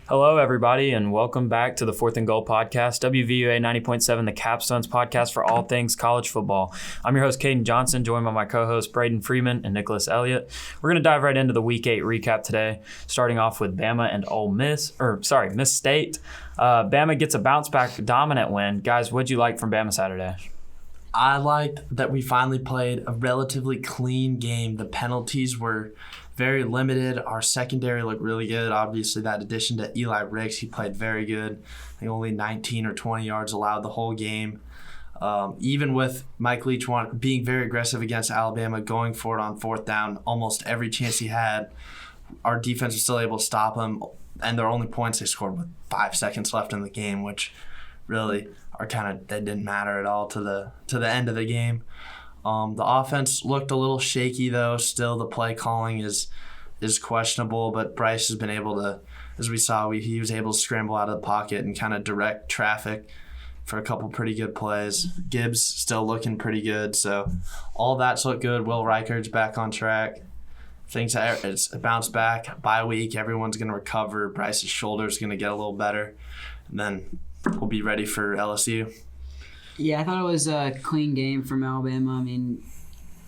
Hello, everybody, and welcome back to the Fourth and Goal podcast, WVUA 90.7, the Capstones podcast for all things college football. I'm your host, Caden Johnson, joined by my co-hosts, Braden Freeman and Nicholas Elliot. We're going to dive right into the Week 8 recap today, starting off with Bama and Miss State. Bama gets a bounce-back dominant win. Guys, what'd you like from Bama Saturday? I liked that we finally played a relatively clean game. The penalties were very limited. Our secondary looked really good. Obviously, that addition to Eli Ricks, he played very good. I think only 19 or 20 yards allowed the whole game. Even with Mike Leach being very aggressive against Alabama, going for it on fourth down, almost every chance he had, our defense was still able to stop him. And their only points they scored with 5 seconds left in the game, which really they didn't matter at all to the end of the game. The offense looked a little shaky, though. Still, the play calling is questionable, but Bryce has been able to, as we saw, he was able to scramble out of the pocket and kind of direct traffic for a couple pretty good plays. Gibbs still looking pretty good, so all that's looked good. Will Reichard's back on track. It's a bounce back. Bye week, everyone's going to recover. Bryce's shoulder's going to get a little better, and then we'll be ready for LSU. Yeah, I thought it was a clean game from Alabama. I mean,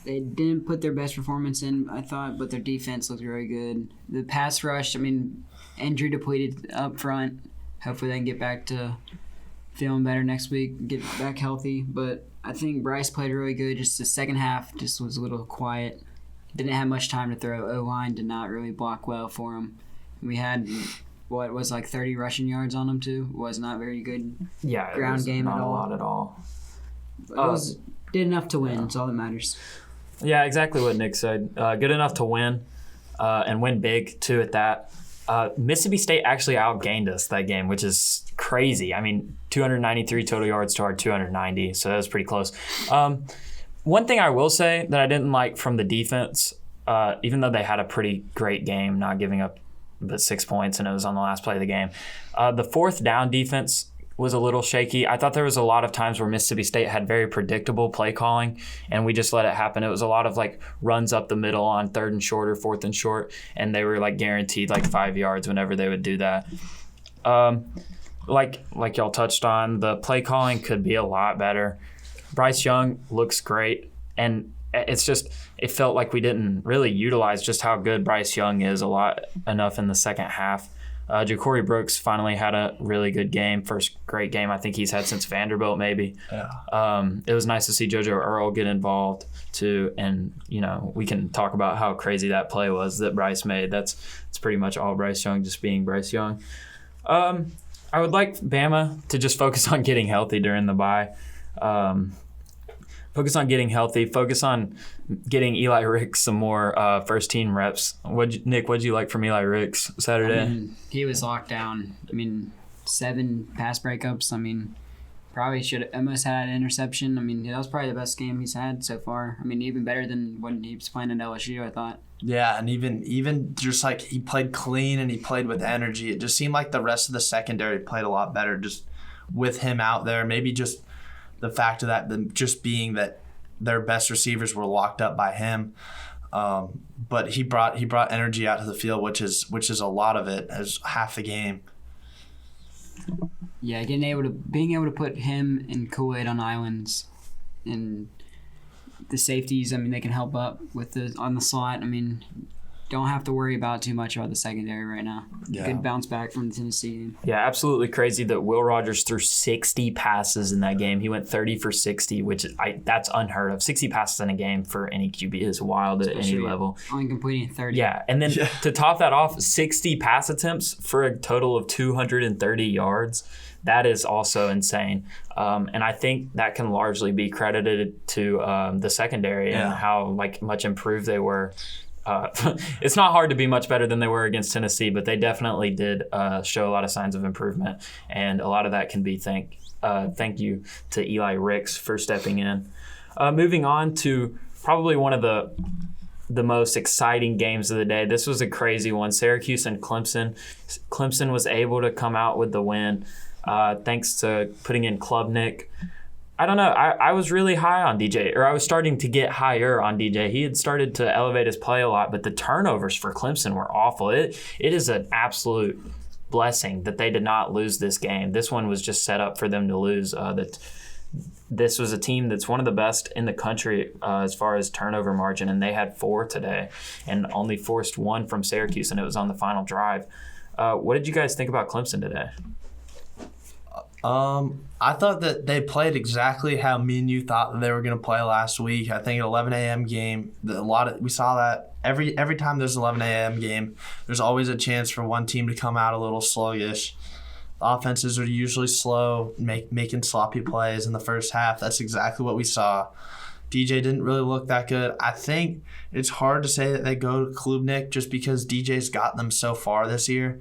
they didn't put their best performance in, I thought, but their defense looked very good. The pass rush, injury depleted up front. Hopefully they can get back to feeling better next week, get back healthy. But I think Bryce played really good. Just the second half just was a little quiet. Didn't have much time to throw. O-line did not really block well for him. We had 30 rushing yards on him too. Was not very good. Yeah, ground game not at all. a lot at all. Did enough to win. That's all that matters. Yeah, exactly what Nick said. Good enough to win, and win big too at that. Mississippi State actually outgained us that game, which is crazy. 293 total yards to our 290, so that was pretty close. One thing I will say that I didn't like from the defense, even though they had a pretty great game, not giving up but 6 points, and it was on the last play of the game. The fourth down defense was a little shaky. I thought there was a lot of times where Mississippi State had very predictable play calling, and we just let it happen. It was a lot of runs up the middle on third and short or fourth and short, and they were guaranteed 5 yards whenever they would do that. Like y'all touched on, the play calling could be a lot better. Bryce Young looks great, and it felt like we didn't really utilize just how good Bryce Young is enough in the second half. Ja'Cory Brooks finally had a really good game, first great game I think he's had since Vanderbilt maybe. Yeah. It was nice to see JoJo Earl get involved too, and we can talk about how crazy that play was that Bryce made. It's pretty much all Bryce Young just being Bryce Young. I would like Bama to just focus on getting healthy during the bye. Focus on getting healthy. Focus on getting Eli Ricks some more first-team reps. Nick, what'd you like from Eli Ricks Saturday? He was locked down. 7 pass breakups. Probably should have almost had an interception. That was probably the best game he's had so far. Even better than when he was playing at LSU, I thought. Yeah, and even just he played clean and he played with energy. It just seemed like the rest of the secondary played a lot better just with him out there. Maybe just the fact of that just being that their best receivers were locked up by him, but he brought energy out to the field, which is a lot of it, as half the game. Yeah, being able to put him and Kool-Aid on islands, and the safeties. They can help up with on the slot. Don't have to worry about too much about the secondary right now. Yeah. Good bounce back from the Tennessee game. Yeah, absolutely crazy that Will Rogers threw 60 passes in that game. He went 30 for 60, which that's unheard of. 60 passes in a game for any QB is wild at any level. Only completing 30. Yeah, and then to top that off, 60 pass attempts for a total of 230 yards. That is also insane. And I think that can largely be credited to the secondary and how much improved they were. It's not hard to be much better than they were against Tennessee, but they definitely did show a lot of signs of improvement, and a lot of that can be thank you to Eli Ricks for stepping in. Moving on to probably one of the most exciting games of the day. This was a crazy one. Syracuse and Clemson. Clemson was able to come out with the win thanks to putting in Klubnik. I don't know. I was really high on DJ, or I was starting to get higher on DJ. He had started to elevate his play a lot, but the turnovers for Clemson were awful. It is an absolute blessing that they did not lose this game. This one was just set up for them to lose. This was a team that's one of the best in the country as far as turnover margin, and they had 4 today and only forced 1 from Syracuse, and it was on the final drive. What did you guys think about Clemson today? I thought that they played exactly how me and you thought that they were going to play last week. I think an 11 a.m. game, we saw that every time there's an 11 a.m. game, there's always a chance for one team to come out a little sluggish. The offenses are usually slow, making sloppy plays in the first half. That's exactly what we saw. DJ didn't really look that good. I think it's hard to say that they go to Klubnik just because DJ's gotten them so far this year.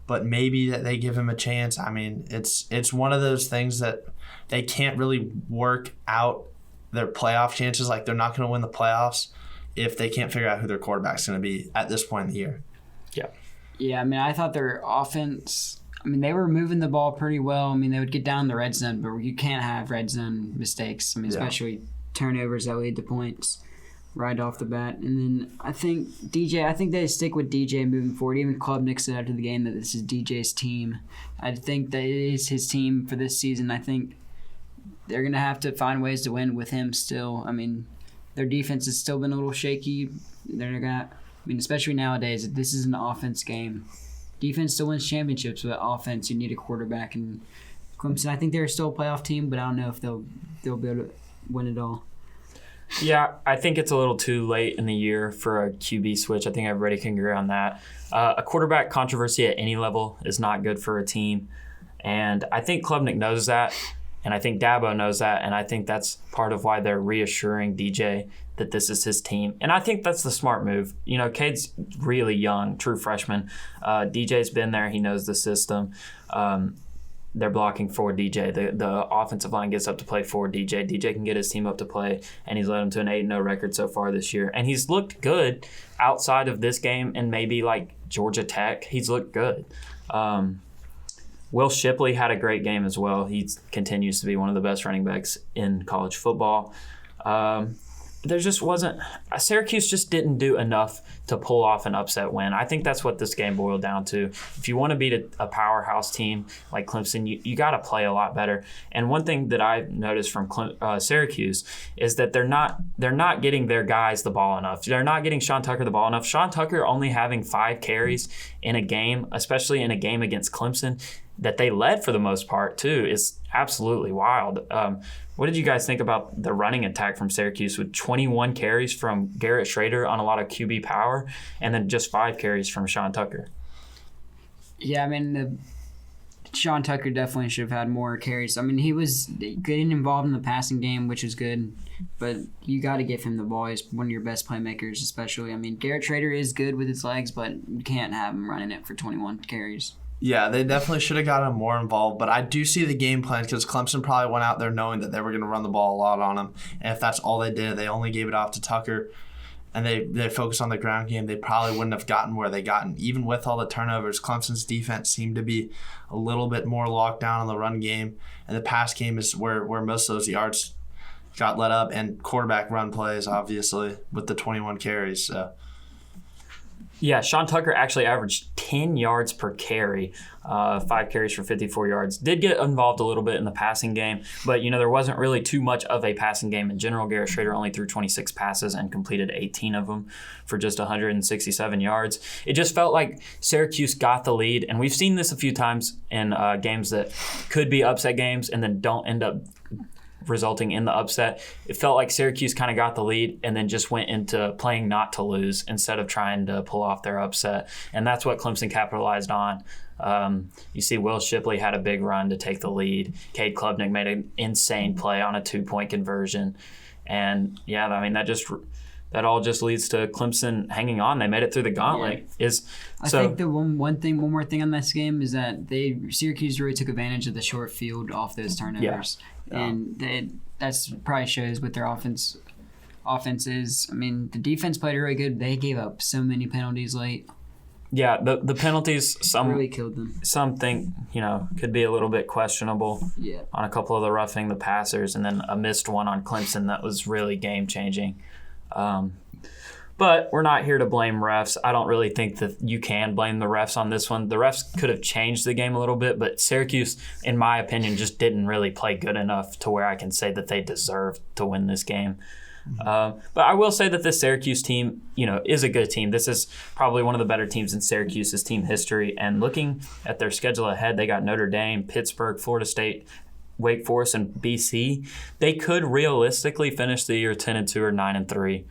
But maybe that they give him a chance. I mean, it's one of those things that they can't really work out their playoff chances. Like, they're not going to win the playoffs if they can't figure out who their quarterback's going to be at this point in the year. Yeah. Yeah, I mean, I thought their offense, I mean, they were moving the ball pretty well. I mean, they would get down in the red zone, but you can't have red zone mistakes. I mean, especially turnovers that lead to points right off the bat. And then I think they stick with DJ moving forward. Even Klubnik said after the game that this is DJ's team. I think that it is his team for this season. I think they're going to have to find ways to win with him still. I mean, their defense has still been a little shaky. Especially nowadays, this is an offense game. Defense still wins championships, but offense, you need a quarterback. And Clemson, I think they're still a playoff team, but I don't know if they'll be able to win it all. Yeah, I think it's a little too late in the year for a QB switch. I think everybody can agree on that. A quarterback controversy at any level is not good for a team. And I think Klubnik knows that, and I think Dabo knows that, and I think that's part of why they're reassuring DJ that this is his team. And I think that's the smart move. You know, Cade's really young, true freshman. DJ's been there. He knows the system. They're blocking for DJ. The offensive line gets up to play for DJ. DJ can get his team up to play, and he's led them to an 8-0 record so far this year. And he's looked good outside of this game and maybe like Georgia Tech. He's looked good. Will Shipley had a great game as well. He continues to be one of the best running backs in college football. There just wasn't – Syracuse just didn't do enough to pull off an upset win. I think that's what this game boiled down to. If you want to beat a powerhouse team like Clemson, you got to play a lot better. And one thing that I've noticed from Syracuse is that they're not getting their guys the ball enough. They're not getting Sean Tucker the ball enough. Sean Tucker only having 5 carries in a game, especially in a game against Clemson, that they led for the most part too, is absolutely wild. What did you guys think about the running attack from Syracuse with 21 carries from Garrett Schrader on a lot of QB power and then just 5 carries from Sean Tucker? Yeah, I mean, Sean Tucker definitely should have had more carries. I mean, he was getting involved in the passing game, which is good, but you got to give him the ball. He's one of your best playmakers, especially. I mean, Garrett Schrader is good with his legs, but you can't have him running it for 21 carries. Yeah, they definitely should have gotten more involved, but I do see the game plan because Clemson probably went out there knowing that they were going to run the ball a lot on them, and if that's all they did, they only gave it off to Tucker, and they focused on the ground game, they probably wouldn't have gotten where they gotten. Even with all the turnovers, Clemson's defense seemed to be a little bit more locked down on the run game, and the pass game is where most of those yards got let up, and quarterback run plays, obviously, with the 21 carries, so... Yeah, Sean Tucker actually averaged 10 yards per carry, 5 carries for 54 yards. Did get involved a little bit in the passing game, but, there wasn't really too much of a passing game in general. Garrett Schrader only threw 26 passes and completed 18 of them for just 167 yards. It just felt like Syracuse got the lead, and we've seen this a few times in games that could be upset games and then don't end up resulting in the upset. It felt like Syracuse kind of got the lead and then just went into playing not to lose instead of trying to pull off their upset. And that's what Clemson capitalized on. You see Will Shipley had a big run to take the lead. Cade Klubnik made an insane play on a 2-point conversion. And, yeah, I mean, that all just leads to Clemson hanging on. They made it through the gauntlet. Yeah. I think the one more thing on this game is that Syracuse really took advantage of the short field off those turnovers. Yeah. And that's probably shows what their offense is. I mean, the defense played really good. They gave up so many penalties late. Yeah, the penalties, some really killed them. Some think, could be a little bit questionable on a couple of the roughing the passers, and then a missed one on Clemson that was really game-changing. But we're not here to blame refs. I don't really think that you can blame the refs on this one. The refs could have changed the game a little bit, but Syracuse, in my opinion, just didn't really play good enough to where I can say that they deserved to win this game. But I will say that this Syracuse team, is a good team. This is probably one of the better teams in Syracuse's team history. And looking at their schedule ahead, they got Notre Dame, Pittsburgh, Florida State, Wake Forest, and BC. They could realistically finish the year 10-2 or 9-3.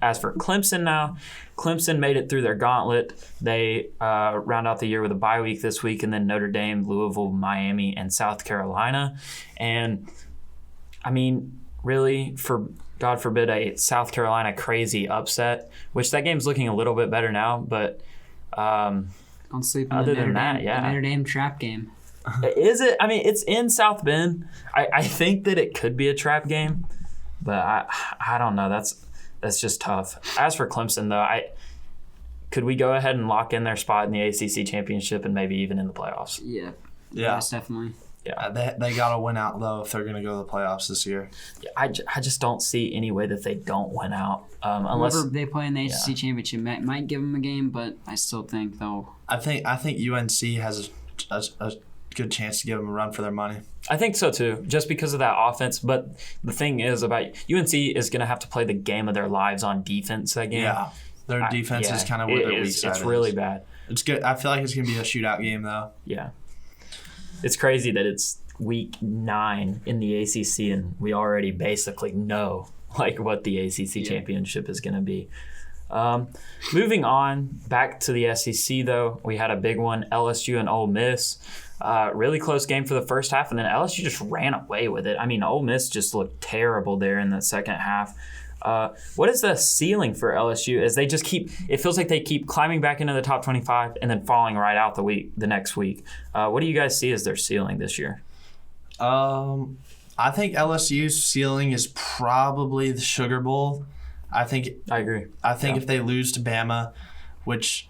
As for Clemson now, Clemson made it through their gauntlet. They round out the year with a bye week this week, and then Notre Dame, Louisville, Miami, and South Carolina. And, I mean, really, for God forbid a South Carolina crazy upset, which that game's looking a little bit better now, but Don't sleep on other the than Notre that, Dame, yeah. the Notre Dame trap game. Is it? I mean, it's in South Bend. I think that it could be a trap game, but I don't know. That's just tough. As for Clemson, though, could we go ahead and lock in their spot in the ACC championship and maybe even in the playoffs? Yeah. Yeah. Yes, definitely. Yeah, they got to win out, though, if they're going to go to the playoffs this year. I just don't see any way that they don't win out. Unless Whoever they play in the ACC championship might give them a game, but I still think they'll. I think UNC has a good chance to give them a run for their money. I think so too, just because of that offense. But the thing is about UNC is going to have to play the game of their lives on defense that game. Yeah, their defense is kind of where their weak side is. It's really bad. It's good. I feel like it's going to be a shootout game, though. Yeah. It's crazy that it's week 9 in the ACC and we already basically know what the ACC championship is going to be. Moving on back to the SEC, though, we had a big one, LSU and Ole Miss. Really close game for the first half, and then LSU just ran away with it. I mean, Ole Miss just looked terrible there in the second half. What is the ceiling for LSU as they just it feels like they keep climbing back into the top 25 and then falling right out the next week. What do you guys see as their ceiling this year? I think LSU's ceiling is probably the Sugar Bowl. I agree. I think if they lose to Bama, which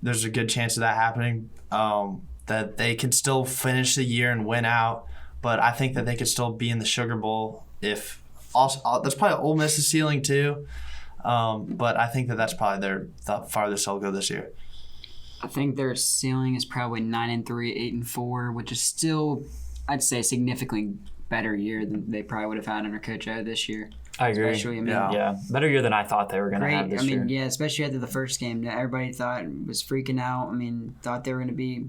there's a good chance of that happening, that they could still finish the year and win out. But I think that they could still be in the Sugar Bowl if also that's probably Ole Miss's ceiling too. But I think that's probably the farthest they'll go this year. I think their ceiling is probably 9-3, 8-4, which is still, I'd say, significantly better year than they probably would have had under Coach O this year. I agree. Especially, better year than I thought they were going to have this year. Yeah, especially after the first game. Everybody thought was freaking out. Thought they were going to be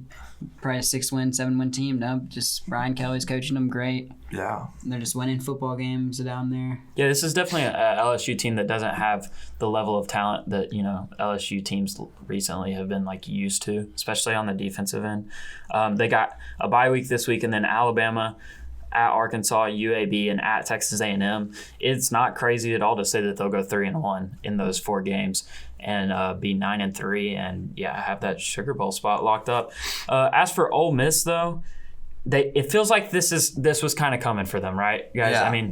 probably a 6-win, 7-win team. No, just Brian Kelly's coaching them great. Yeah. And they're just winning football games down there. Yeah, this is definitely a LSU team that doesn't have the level of talent that, LSU teams recently have been used to, especially on the defensive end. They got a bye week this week and then Alabama, at Arkansas, UAB, and at Texas A&M. It's not crazy at all to say that they'll go 3-1 in those 4 games and be 9-3 and have that Sugar Bowl spot locked up. As for Ole Miss, though, it feels like this was kind of coming for them, right, guys? Yeah.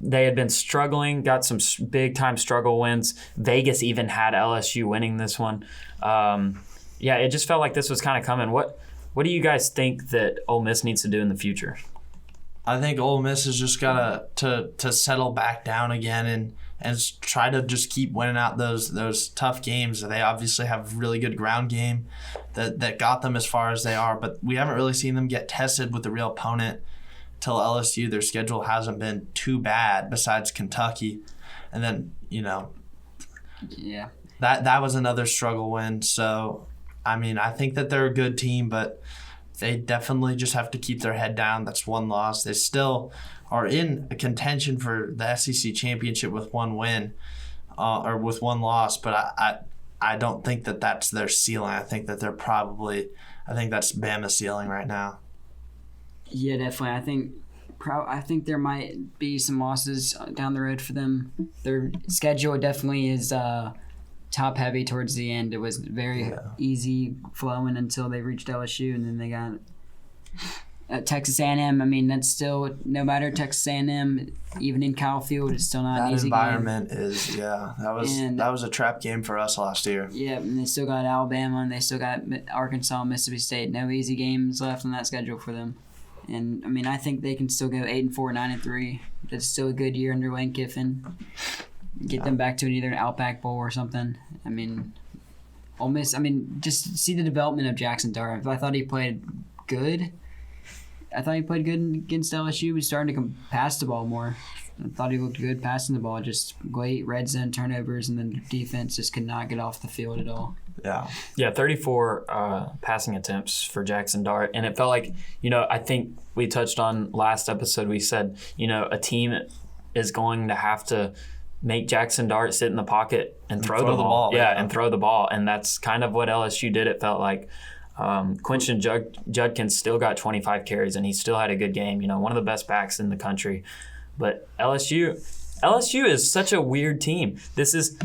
They had been struggling, got some big time struggle wins. Vegas even had LSU winning this one. It just felt like this was kind of coming. What do you guys think that Ole Miss needs to do in the future? I think Ole Miss has just got to settle back down again and try to just keep winning out those tough games. They obviously have a really good ground game that got them as far as they are, but we haven't really seen them get tested with the real opponent till LSU. Their schedule hasn't been too bad besides Kentucky. And then, that was another struggle win. So, I think that they're a good team, but they definitely just have to keep their head down. That's one loss. They still are in a contention for the SEC championship with one win or with one loss, but I don't think that that's their ceiling. I think that I think that's Bama's ceiling right now. Yeah, definitely. I think there might be some losses down the road for them. Their schedule definitely is top heavy towards the end. It was very easy flowing until they reached LSU, and then they got Texas A&M. That's still, no matter Texas A&M, even in Kyle Field, it's still not an easy game. That environment is that was a trap game for us last year. Yeah, and they still got Alabama, and they still got Arkansas, Mississippi State. No easy games left on that schedule for them. And I think they can still go 8-4, 9-3. That's still a good year under Lane Kiffin. Get them back to either an Outback Bowl or something. I mean, Ole Miss. I mean, just see the development of Jackson Dart. I thought he played good. Against LSU. He was starting to pass the ball more. I thought he looked good passing the ball. Just late red zone turnovers, and then the defense just could not get off the field at all. Yeah, 34 passing attempts for Jackson Dart. And it felt like, I think we touched on last episode, we said, a team is going to have to make Jackson Dart sit in the pocket and throw the ball. And throw the ball. And that's kind of what LSU did, it felt like. Quinton Judkins still got 25 carries, and he still had a good game. One of the best backs in the country. But LSU is such a weird team. This is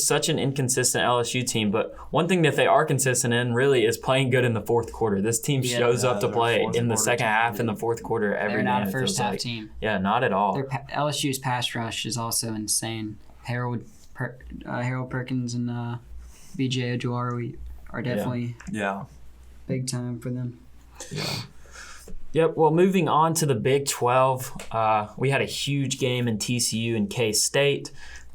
such an inconsistent LSU team, but one thing that they are consistent in really is playing good in the fourth quarter. This team shows up to play in the second half in the fourth quarter every game. They're not a first half team. Yeah, not at all. LSU's pass rush is also insane. Harold Perkins and B.J. Ojulari are definitely big time for them. Yeah. Yep, well, moving on to the Big 12, we had a huge game in TCU and K-State.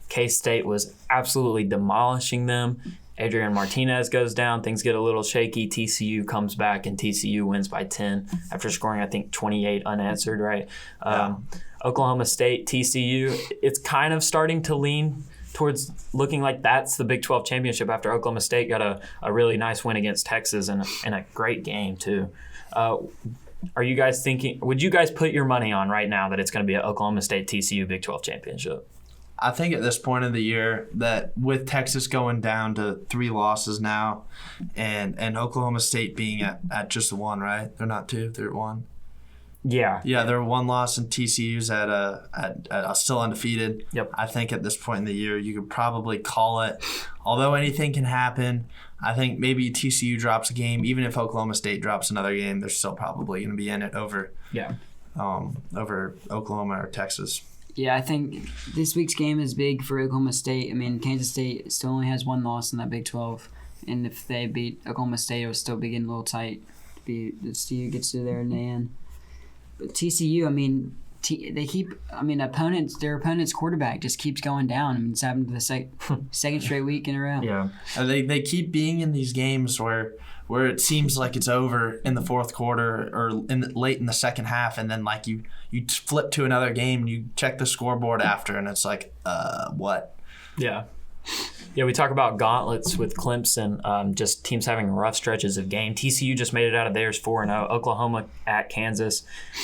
K-State was absolutely demolishing them. Adrian Martinez goes down. Things get a little shaky. TCU comes back, and TCU wins by 10 after scoring, I think, 28 unanswered, right? Oklahoma State, TCU, it's kind of starting to lean towards looking like that's the Big 12 championship after Oklahoma State got a really nice win against Texas and a great game, too. Are you guys would you guys put your money on right now that it's going to be an Oklahoma State TCU Big 12 championship? I think at this point of the year that with Texas going down to 3 losses now and Oklahoma State being at just 1, right? They're not 2, they're at 1. Yeah. Yeah, they're 1 loss and TCU's at still undefeated. Yep. I think at this point in the year you could probably call it. Although anything can happen, I think maybe TCU drops a game. Even if Oklahoma State drops another game, they're still probably going to be in it over Oklahoma or Texas. Yeah, I think this week's game is big for Oklahoma State. I mean, Kansas State still only has 1 loss in that Big 12. And if they beat Oklahoma State, it will still be getting a little tight. TCU gets to there in the end. But TCU, I mean, their opponent's quarterback just keeps going down. I mean, it's happened to the second straight week in a row. Yeah. They keep being in these games where it seems like it's over in the fourth quarter or late in the second half, and then like you flip to another game and you check the scoreboard after, and it's like, what? Yeah. Yeah, we talk about gauntlets with Clemson, just teams having rough stretches of game. TCU just made it out of theirs 4-0. Oklahoma at Kansas,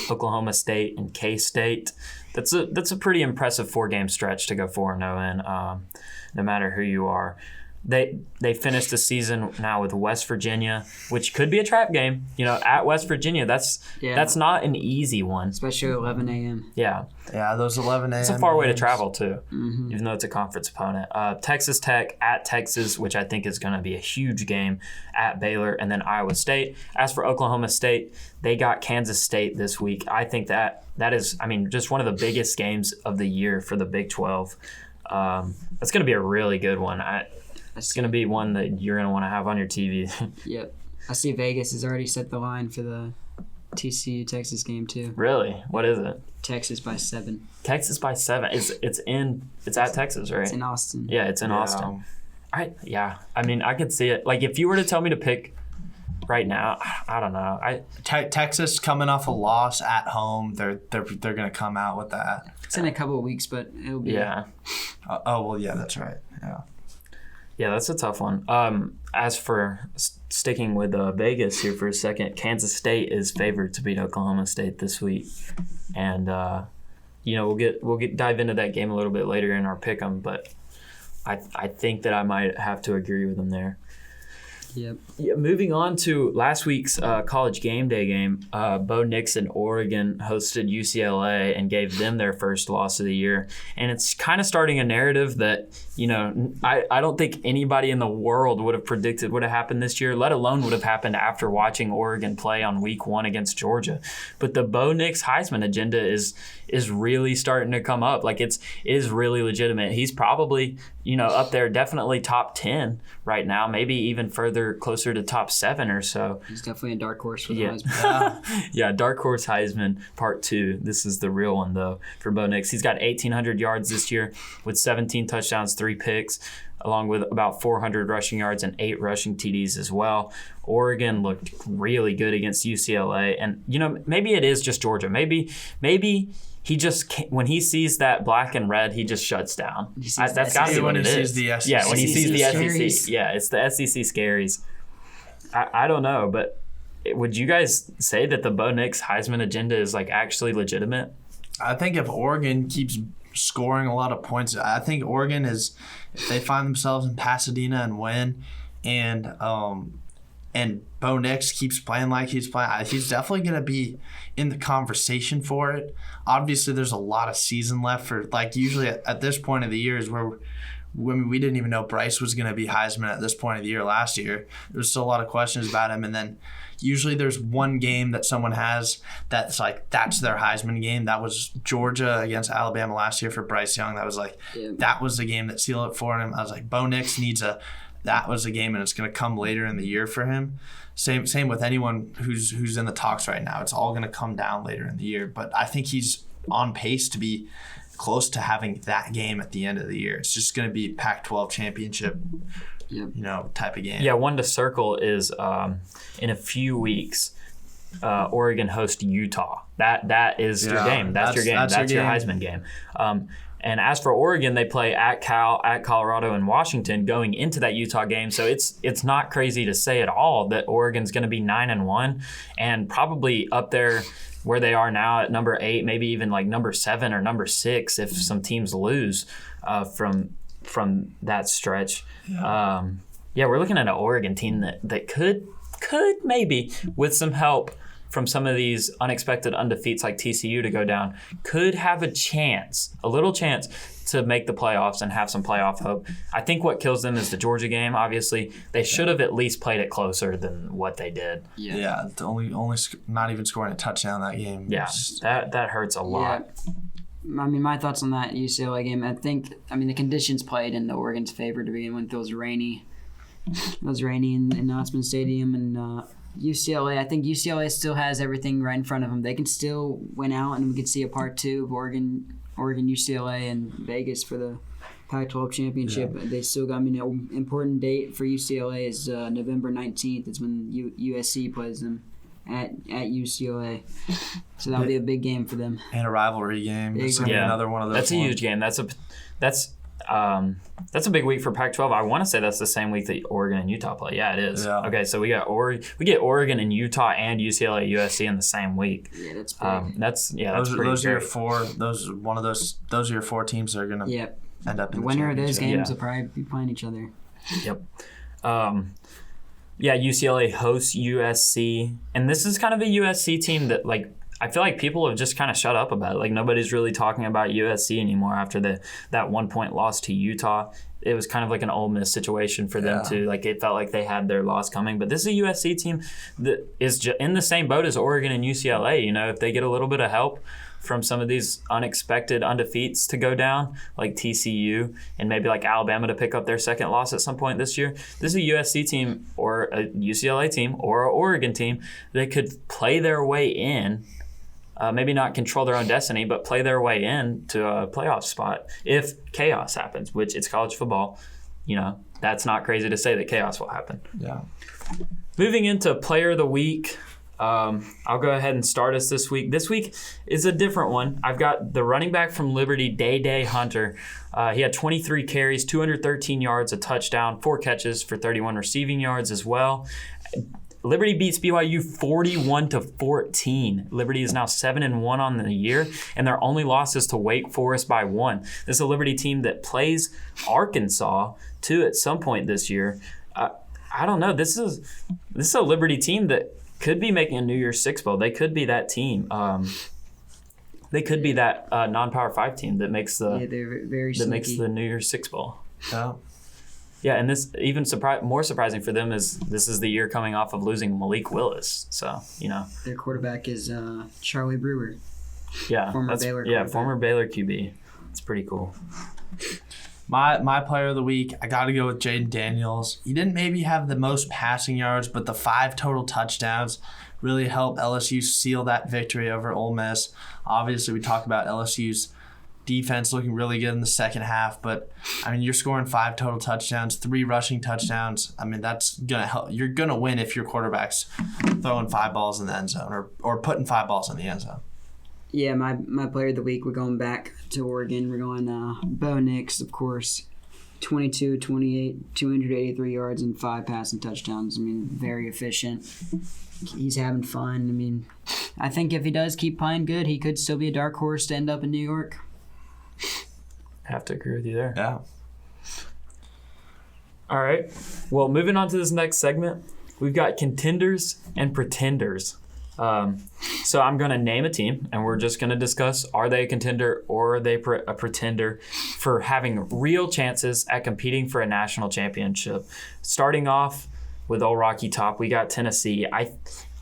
Oklahoma State, and K-State. That's a pretty impressive 4-game stretch to go 4-0 in, no matter who you are. They finished the season now with West Virginia, which could be a trap game. At West Virginia, that's not an easy one. Especially at 11 a.m. Yeah. Yeah, those 11 a.m. It's a far way to travel, too, mm-hmm. even though it's a conference opponent. Texas Tech at Texas, which I think is going to be a huge game, at Baylor, and then Iowa State. As for Oklahoma State, they got Kansas State this week. I think that is, just one of the biggest games of the year for the Big 12. That's going to be a really good one. It's going to be one that you're going to want to have on your TV. Yep. I see Vegas has already set the line for the TCU-Texas game, too. Really? What is it? Texas by 7. Texas by 7. It's at Texas, right? It's in Austin. Yeah, it's in Austin. I could see it. Like, if you were to tell me to pick right now, I don't know. Texas coming off a loss at home, they're going to come out with that. It's in a couple of weeks, but it'll be. Yeah. That's right. Yeah. Yeah, that's a tough one. As for sticking with Vegas here for a second, Kansas State is favored to beat Oklahoma State this week, and we'll dive into that game a little bit later in our pick'em. But I think that I might have to agree with them there. Yep. Yeah, moving on to last week's college game day game, Bo Nix and Oregon hosted UCLA and gave them their first loss of the year. And it's kind of starting a narrative that, I don't think anybody in the world would have predicted would have happened this year, let alone would have happened after watching Oregon play on week 1 against Georgia. But the Bo Nix Heisman agenda is really starting to come up. Like, it is really legitimate. He's probably, up there, definitely top 10 right now, maybe even further closer to top 7 or so. He's definitely a dark horse for the Yeah. Heisman. Yeah, dark horse Heisman part 2. This is the real one though for Bo Nix. He's got 1,800 yards this year with 17 touchdowns, 3 picks, along with about 400 rushing yards and 8 rushing TDs as well. Oregon looked really good against UCLA, and maybe it is just Georgia. Maybe he just when he sees that black and red, he just shuts down. That's got to be what it is. Yeah, when he sees the SEC. Yeah, it's the SEC scaries. I don't know, but would you guys say that the Bo Nix Heisman agenda is like actually legitimate? I think if Oregon keeps scoring a lot of points, I think Oregon is, if they find themselves in Pasadena and win, and Bo Nix keeps playing like he's playing, he's definitely going to be in the conversation for it. Obviously, there's a lot of season left for, like, usually at this point of the year is where we didn't even know Bryce was going to be Heisman at this point of the year last year. There's still a lot of questions about him, and then usually there's one game that someone has that's their Heisman game. That was Georgia against Alabama last year for Bryce Young. That was that was the game that sealed it for him. I was like, Bo Nix needs that was the game, and it's going to come later in the year for him. Same with anyone who's in the talks right now. It's all going to come down later in the year. But I think he's on pace to be close to having that game at the end of the year. It's just going to be Pac-12 championship, type of game. Yeah, one to circle is in a few weeks, Oregon hosts Utah. That is your game. That's your game. That's your Heisman game. And as for Oregon, they play at Cal, at Colorado, and Washington going into that Utah game. So it's not crazy to say at all that Oregon's going to be 9-1 and probably up there where they are now at number 8, maybe even like number 7 or number 6 if some teams lose from that stretch. Yeah, we're looking at an Oregon team that could maybe, with some help from some of these unexpected undefeats like TCU to go down, could have a little chance to make the playoffs and have some playoff hope. I think what kills them is the Georgia game. Obviously, they should have at least played it closer than what they did. Yeah, only not even scoring a touchdown that game. Yeah, that hurts a lot. Yeah. I mean, my thoughts on that UCLA game, the conditions played in the Oregon's favor to begin with. It was rainy. It was rainy in Knoxman Stadium, and UCLA, I think UCLA still has everything right in front of them. They can still win out, and we could see a part 2 of Oregon, UCLA, and Vegas for the Pac-12 championship. Yeah. They still got, an important date for UCLA is November 19th. It's when USC plays them at UCLA. So that'll be a big game for them. And a rivalry game. It's going to be another one of those. That's a huge game. That's a big week for Pac-12. I want to say that's the same week that Oregon and Utah play. Yeah, it is. Yeah. Okay, so we get Oregon and Utah and UCLA, USC in the same week. Yeah, that's big. That's pretty those great. Are your 4. Those are your 4 teams that are going to end up in the winner of those games will probably be playing each other. Yep. UCLA hosts USC, and this is kind of a USC team that I feel like people have just kind of shut up about it. Like, nobody's really talking about USC anymore after that 1-point loss to Utah. It was kind of like an Ole Miss situation for them too. Like, it felt like they had their loss coming. But this is a USC team that is in the same boat as Oregon and UCLA. If they get a little bit of help from some of these unexpected undefeats to go down, like TCU and maybe like Alabama to pick up their second loss at some point this year. This is a USC team or a UCLA team or an Oregon team that could play their way in. Maybe not control their own destiny, but play their way in to a playoff spot if chaos happens, which it's college football. That's not crazy to say that chaos will happen. Yeah. Moving into Player of the Week, I'll go ahead and start us this week. This week is a different one. I've got the running back from Liberty, Day Hunter. He had 23 carries, 213 yards, a touchdown, 4 catches for 31 receiving yards as well. Liberty beats BYU 41-14. Liberty is now 7-1 on the year, and their only loss is to Wake Forest by 1. This is a Liberty team that plays Arkansas too at some point this year. I don't know. This is a Liberty team that could be making a New Year's Six Bowl. They could be that team. They could be that non-Power 5 team that makes the New Year's Six Bowl. Yeah. Yeah, and this even more surprising for them is this is the year coming off of losing Malik Willis. So, their quarterback is Charlie Brewer. Yeah, former Baylor QB. It's pretty cool. My player of the week, I got to go with Jaden Daniels. He didn't maybe have the most passing yards, but the 5 total touchdowns really helped LSU seal that victory over Ole Miss. Obviously, we talked about LSU's defense looking really good in the second half, but I mean, you're scoring 5 total touchdowns, 3 rushing touchdowns. I mean, that's gonna help. You're gonna win if your quarterback's throwing 5 balls in the end zone or putting 5 balls in the end zone. Yeah, my player of the week, we're going back to Oregon. We're going Bo Nix, of course. 22, 28, 283 yards and 5 passing touchdowns. I mean, very efficient. He's having fun. I mean, I think if he does keep playing good, he could still be a dark horse to end up in New York. Have to agree with you there. Yeah. All right. Well, moving on to this next segment, we've got contenders and pretenders. So I'm going to name a team, and we're just going to discuss, are they a contender or are they a pretender for having real chances at competing for a national championship. Starting off with Old Rocky Top, we got Tennessee.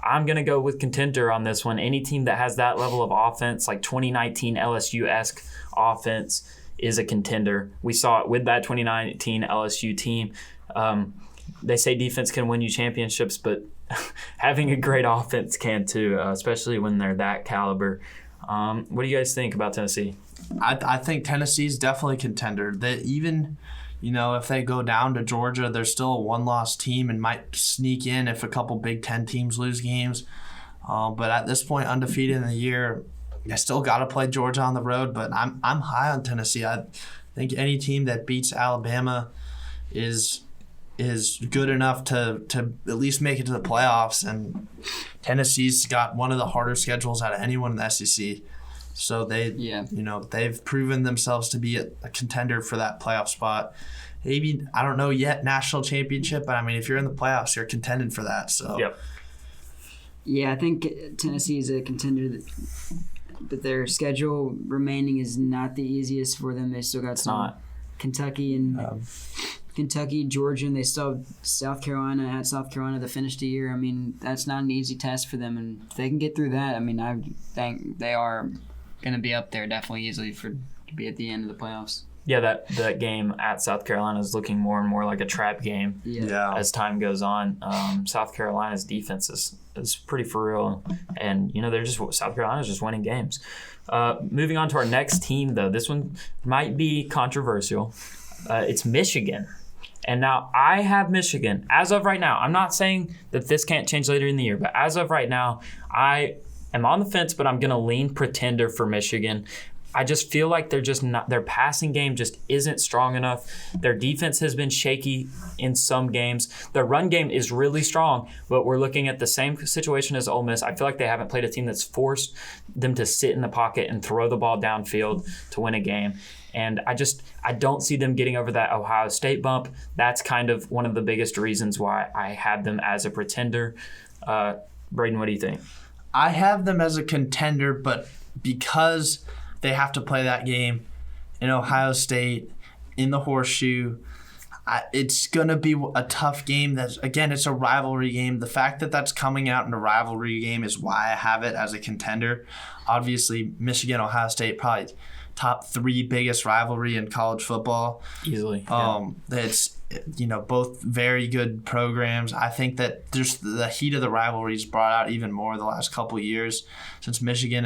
I'm going to go with contender on this one. Any team that has that level of offense, like 2019 LSU-esque offense, is a contender. We saw it with that 2019 LSU team. They say defense can win you championships, but having a great offense can too, especially when they're that caliber. What do you guys think about Tennessee? I think Tennessee's definitely a contender. That even, if they go down to Georgia, they're still a one-loss team and might sneak in if a couple Big Ten teams lose games. But at this point, undefeated in the year, I still got to play Georgia on the road. But I'm high on Tennessee. I think any team that beats Alabama is good enough to at least make it to the playoffs. And Tennessee's got one of the harder schedules out of anyone in the SEC. So they've proven themselves to be a contender for that playoff spot. Maybe, I don't know yet, national championship, but I mean, if you're in the playoffs, you're contending for that. So yep. Yeah, I think Tennessee is a contender, but their schedule remaining is not the easiest for them. They still got Kentucky and Kentucky, Georgia, and they still have South Carolina to finish the year. I mean, that's not an easy test for them, and if they can get through that, I mean, I think they are going to be up there definitely easily to be at the end of the playoffs. Yeah, that game at South Carolina is looking more and more like a trap game as time goes on. South Carolina's defense is pretty for real, and South Carolina's just winning games. Moving on to our next team, though, this one might be controversial. It's Michigan. And now I have Michigan. As of right now, I'm not saying that this can't change later in the year, but as of right now, I am on the fence, but I'm going to lean pretender for Michigan. I just feel like their passing game just isn't strong enough. Their defense has been shaky in some games. Their run game is really strong, but we're looking at the same situation as Ole Miss. I feel like they haven't played a team that's forced them to sit in the pocket and throw the ball downfield to win a game. And I don't see them getting over that Ohio State bump. That's kind of one of the biggest reasons why I have them as a pretender. Braden, what do you think? I have them as a contender, but because they have to play that game in Ohio State, in the Horseshoe, it's going to be a tough game. It's a rivalry game. The fact that that's coming out in a rivalry game is why I have it as a contender. Obviously, Michigan, Ohio State, probably top 3 biggest rivalry in college football. Easily. It's both very good programs. I think that there's the heat of the rivalries brought out even more the last couple of years since Michigan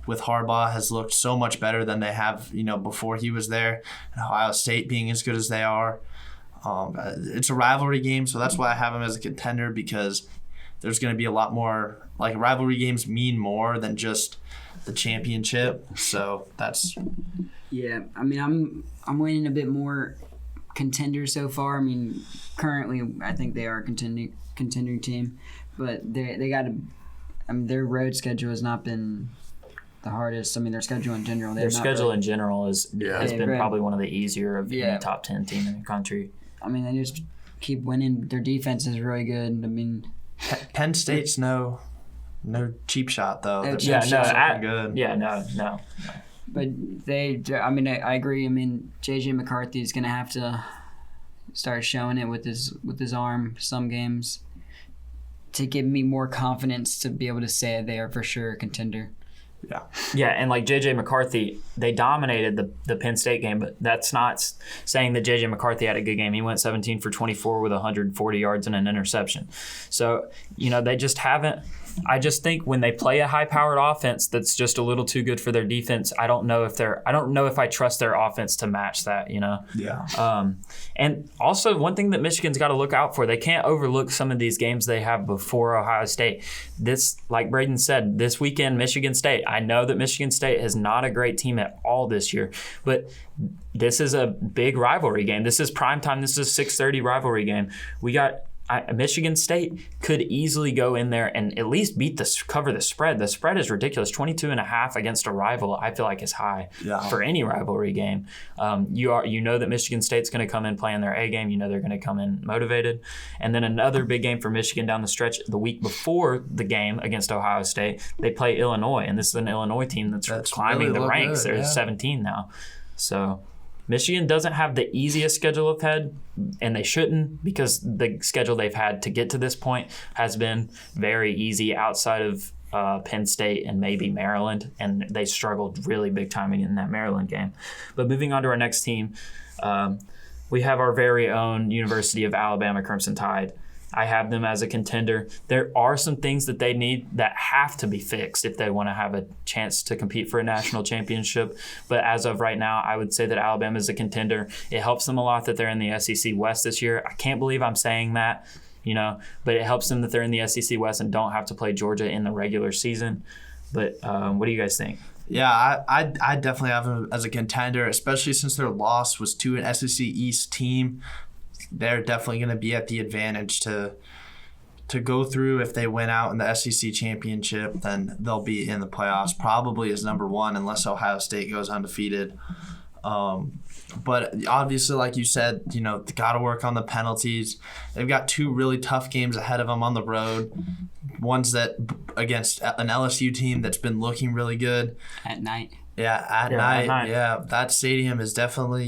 with Harbaugh has looked so much better than they have before he was there, and Ohio State being as good as they are. It's a rivalry game, so that's why I have them as a contender, because there's going to be a lot more, like, rivalry games mean more than just the championship. So that's I mean, I'm weighing a bit more contender so far. I mean, currently I think they are a contending team, but they got to. I mean, their road schedule has not been the hardest. I mean, their schedule in general. Their schedule in general has been probably one of the easier of any top 10 team in the country. I mean, they just keep winning. Their defense is really good. I mean, Penn State's no cheap shot, though. No, good. Yeah, no. But I agree. I mean, J.J. McCarthy is going to have to start showing it with his arm some games to give me more confidence to be able to say they are for sure a contender. Yeah, and like J.J. McCarthy, they dominated the Penn State game, but that's not saying that J.J. McCarthy had a good game. He went 17 for 24 with 140 yards and an interception. So, they just haven't – I just think when they play a high-powered offense that's just a little too good for their defense, I don't know if I trust their offense to match that, Yeah. And also one thing that Michigan's got to look out for, they can't overlook some of these games they have before Ohio State. This, like Braden said, this weekend, Michigan State. I know that Michigan State is not a great team at all this year, but this is a big rivalry game. This is primetime. This is a 6:30 rivalry game. We got Michigan State could easily go in there and at least cover the spread. The spread is ridiculous. 22.5 against a rival, I feel like is high for any rivalry game. You know that Michigan State's going to come in playing their A game. You know they're going to come in motivated. And then another big game for Michigan down the stretch, the week before the game against Ohio State, they play Illinois. And this is an Illinois team that's climbing the ranks. They're 17 now. So Michigan doesn't have the easiest schedule ahead, and they shouldn't, because the schedule they've had to get to this point has been very easy outside of Penn State and maybe Maryland, and they struggled really big time in that Maryland game. But moving on to our next team, we have our very own University of Alabama Crimson Tide. I have them as a contender. There are some things that they need that have to be fixed if they want to have a chance to compete for a national championship. But as of right now, I would say that Alabama is a contender. It helps them a lot that they're in the SEC West this year. I can't believe I'm saying that, but it helps them that they're in the SEC West and don't have to play Georgia in the regular season. But what do you guys think? Yeah, I definitely have them as a contender, especially since their loss was to an SEC East team. They're definitely going to be at the advantage to go through. If they win out in the SEC championship, then they'll be in the playoffs, probably as number one, unless Ohio State goes undefeated. But obviously, like you said, they got to work on the penalties. They've got two really tough games ahead of them on the road. One's that against an LSU team that's been looking really good. At night. Yeah, at night. Yeah, that stadium is definitely,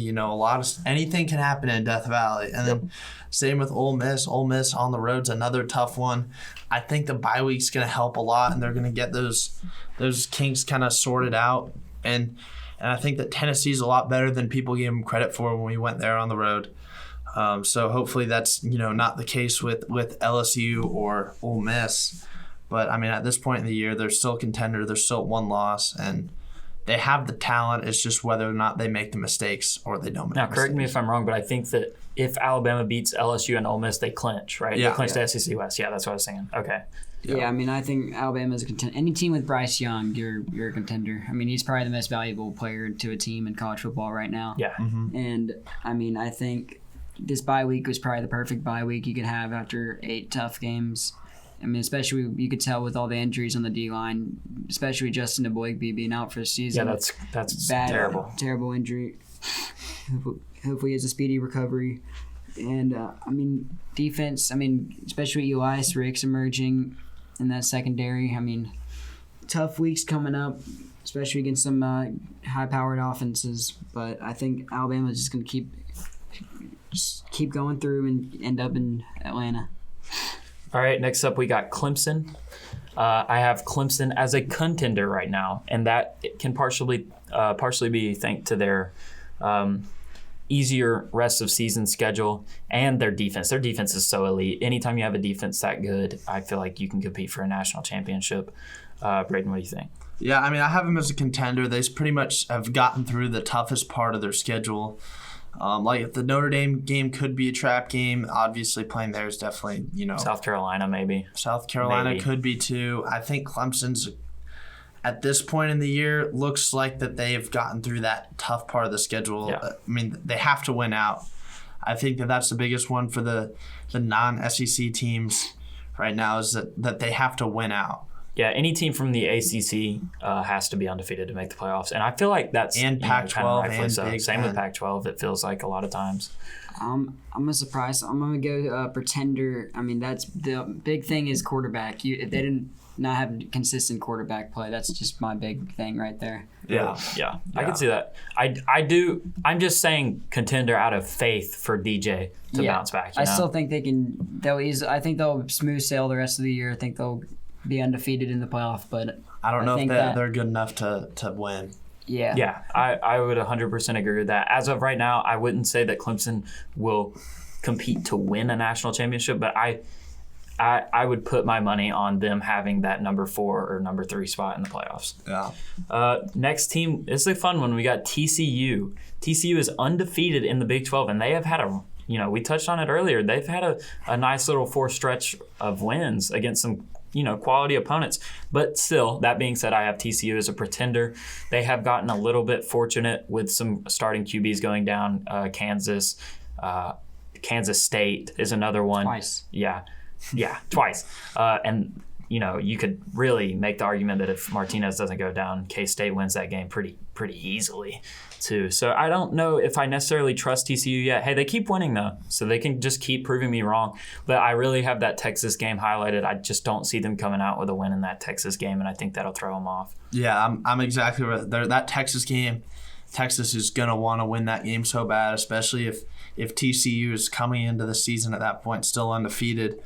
anything can happen in Death Valley. And then same with Ole Miss. Ole Miss on the road's another tough one. I think the bye week's going to help a lot, and they're going to get those kinks kind of sorted out. And I think that Tennessee's a lot better than people gave them credit for when we went there on the road. So hopefully that's, not the case with LSU or Ole Miss. But, at this point in the year, they're still a contender. They're still at one loss, and they have the talent. It's just whether or not they make the mistakes or they don't make the mistakes. Now, correct me if I'm wrong, but I think that if Alabama beats LSU and Ole Miss, they clinch, right? They clinch the SEC West. Yeah, that's what I was saying. Okay. Yeah, I think Alabama is a contender. Any team with Bryce Young, you're a contender. He's probably the most valuable player to a team in college football right now. Yeah. Mm-hmm. And, I think this bye week was probably the perfect bye week you could have after 8 tough games. Especially you could tell with all the injuries on the D-line, especially Justin Eboigbe being out for the season. Yeah, that's bad, terrible injury. Hopefully he has a speedy recovery. And, defense, especially Elias Ricks emerging in that secondary. Tough weeks coming up, especially against some high-powered offenses. But I think Alabama's just going to keep going through and end up in Atlanta. All right, next up we got Clemson. I have Clemson as a contender right now, and that can partially be thanks to their easier rest of season schedule and their defense. Their defense is so elite. Anytime you have a defense that good, I feel like you can compete for a national championship. Braden, what do you think? Yeah, I have them as a contender. They pretty much have gotten through the toughest part of their schedule. If the Notre Dame game could be a trap game, obviously playing there is definitely, South Carolina maybe. South Carolina could be too. I think Clemson's, at this point in the year, looks like that they have gotten through that tough part of the schedule. Yeah. They have to win out. I think that's the biggest one for the non-SEC teams right now is that they have to win out. Yeah, any team from the ACC has to be undefeated to make the playoffs, and I feel like that's Pac-12 and so. Same with Pac-12. It feels like a lot of times. I'm a surprise. I'm gonna go pretender. That's the big thing is quarterback. If they didn't not have consistent quarterback play, that's just my big thing right there. Yeah. I can see that. I do. I'm just saying contender out of faith for DJ to bounce back. I still think they can. I think they'll smooth sail the rest of the year. I think they'll be undefeated in the playoff, but I don't know if think they're good enough to win. Yeah. Yeah, I would 100% agree with that. As of right now, I wouldn't say that Clemson will compete to win a national championship, but I would put my money on them having that number 4 or number 3 spot in the playoffs. Yeah. Next team, it's a fun one. We got TCU. TCU is undefeated in the Big 12, and they have had we touched on it earlier. They've had a nice little 4 stretch of wins against some quality opponents. But still, that being said, I have TCU as a pretender. They have gotten a little bit fortunate with some starting QBs going down. Kansas State is another one. Twice. Yeah, twice. And you could really make the argument that if Martinez doesn't go down, K-State wins that game pretty easily too. So I don't know if I necessarily trust TCU yet. Hey, they keep winning though, so they can just keep proving me wrong. But I really have that Texas game highlighted. I just don't see them coming out with a win in that Texas game, and I think that'll throw them off. Yeah, I'm exactly right. That Texas game, Texas is going to want to win that game so bad, especially if TCU is coming into the season at that point still undefeated.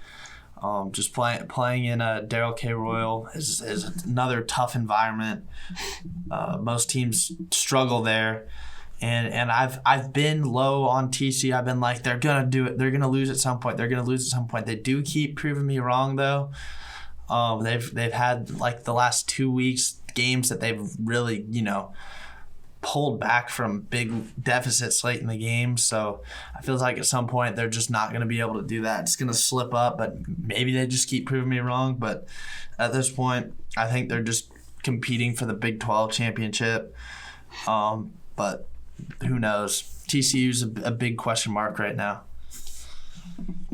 Just playing in a Darrell K. Royal is another tough environment. Most teams struggle there, and I've been low on TCU. I've been like, they're gonna do it. They're gonna lose at some point. They do keep proving me wrong though. They've had like the last 2 weeks games that they've really pulled back from big deficits late in the game. So I feel like at some point they're just not going to be able to do that. It's going to slip up, but maybe they just keep proving me wrong. But at this point, I think they're just competing for the Big 12 championship. But who knows? TCU's a big question mark right now.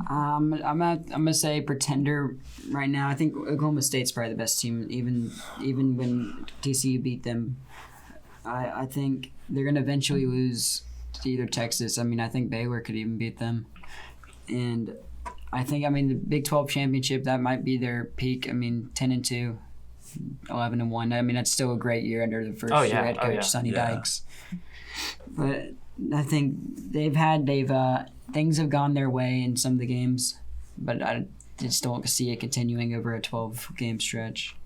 I'm gonna say pretender right now. I think Oklahoma State's probably the best team, even when TCU beat them. I think they're going to eventually lose to either Texas. I think Baylor could even beat them. And I think, the Big 12 championship, that might be their peak. 10-2, 11-1. That's still a great year under the first year head coach, Sonny Dykes. But I think things have gone their way in some of the games, but I just don't see it continuing over a 12-game stretch.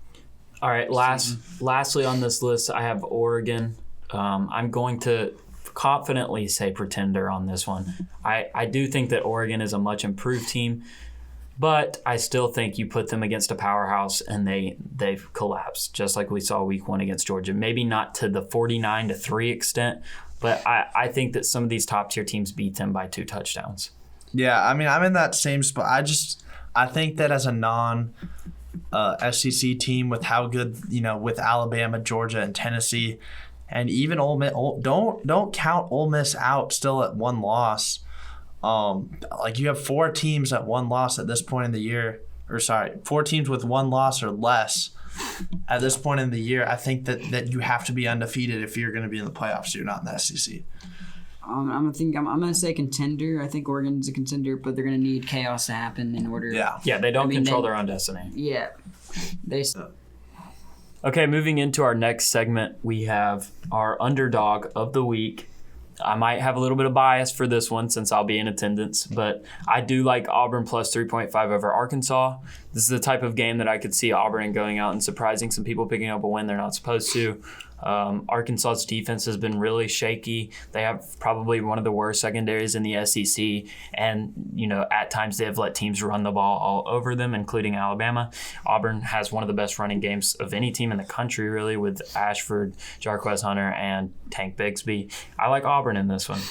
All right, lastly on this list, I have Oregon. I'm going to confidently say pretender on this one. I do think that Oregon is a much improved team, but I still think you put them against a powerhouse and they've collapsed, just like we saw week 1 against Georgia. Maybe not to the 49-3 extent, but I think that some of these top-tier teams beat them by 2 touchdowns. Yeah, I'm in that same spot. I think that as a SEC team with how good, with Alabama, Georgia, and Tennessee, and even Ole Miss, don't count Ole Miss out still at 1 loss. You have 4 teams at 1 loss at this point in the year, 4 teams with 1 loss or less at this point in the year. I think that you have to be undefeated if you're going to be in the playoffs. You're not in the SEC. I'm gonna say contender. I think Oregon's a contender, but they're gonna need chaos to happen in order. Yeah, they don't control their own destiny. Yeah, Okay, moving into our next segment, we have our underdog of the week. I might have a little bit of bias for this one since I'll be in attendance, but I do like Auburn plus 3.5 over Arkansas. This is the type of game that I could see Auburn going out and surprising some people, picking up a win they're not supposed to. Arkansas's defense has been really shaky. They have probably one of the worst secondaries in the SEC, and at times they have let teams run the ball all over them, including Alabama. Auburn has one of the best running games of any team in the country, really, with Ashford, Jarquez Hunter, and Tank Bigsby. I like Auburn in this one.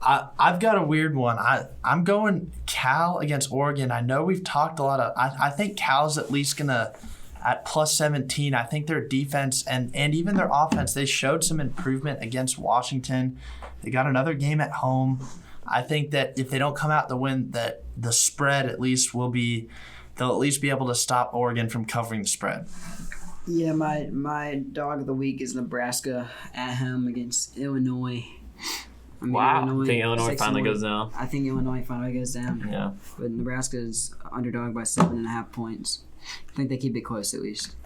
I've got a weird one. I'm going Cal against Oregon. I know we've talked a lot of. I think Cal's at least gonna. At plus 17, I think their defense and even their offense, they showed some improvement against Washington. They got another game at home. I think that if they don't come out to win, that the spread they'll at least be able to stop Oregon from covering the spread. Yeah, my dog of the week is Nebraska at home against Illinois. Wow, I think Illinois finally goes down. I think Illinois finally goes down. Yeah. But Nebraska is underdog by 7.5 points. I think they keep it close at least.